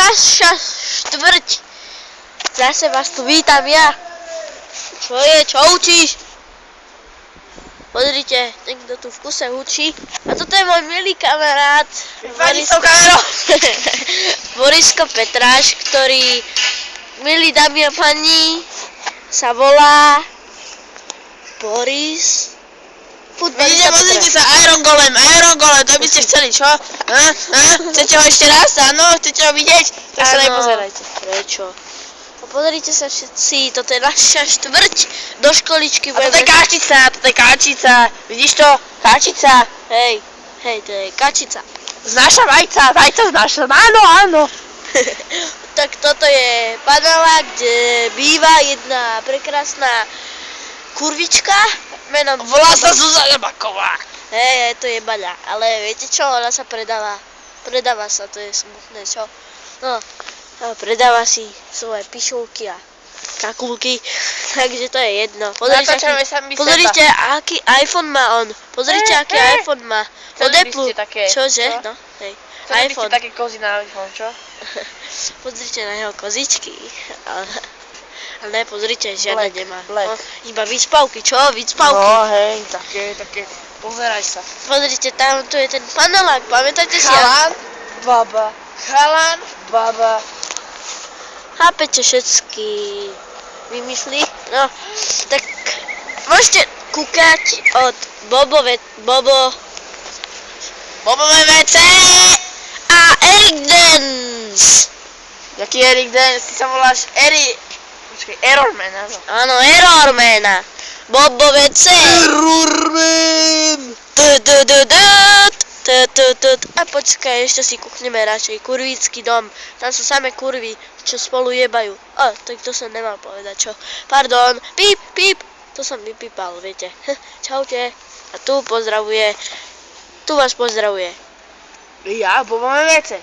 naša štvrť. Zase vás tu vítam ja. Čo učíš? Pozrite, ten, kto tu v kuse učí. A toto je môj milý kamarát. Borisko Petráš, ktorý, milí dámy a pani, sa volá Boris. Vidíte, pozrite sa, Iron Golem, to by ste chceli, čo? Chcete ho ešte raz? Áno, chcete ho vidieť? Tak sa nepozerajte. Prečo? Pozrite sa všetci, toto je naša štvrť do školičky. A toto je kačica, vidíš to? Kačica. Hej, to je kačica. Znáša vajca znáša, áno. Tak toto je panela, kde býva jedna prekrásna kurvička. Menom volá sa Zuzana Baková. Hej, to je baľa, ale viete čo, ona sa predáva sa, to je smutné, čo? No, predáva si svoje pišulky a kakulky, takže to je jedno. Pozrite, aký iPhone má on, aký iPhone má. Od Apple, čože? No, hej, iPhone. Také kozy na iPhone, čo? Pozrite na jeho kozičky. Ale ne, pozrite, žiadne nemá. No, iba vyspavky, čo? Vyspavky. No hej, také, pozeraj sa. Pozrite, tam tu je ten panelák, pamätáte si? Chalan, baba. Chápete všetky vymysly? No, tak môžete kúkať od Bobové WC a Eric Dance. Jaký Eric Dance? Ty sa voláš Errorman, áno. Áno, Errorman. Bobové WC. Errorman. A počkaj, ešte si kúkneme radšej kurvícky dom. Tam sú samé kurvy, čo spolu jebajú. Tak to som nemal povedať, čo? Pardon, píp. To som vypípal, viete. Čaute. A tu vás pozdravuje. Ja, Bobové WC.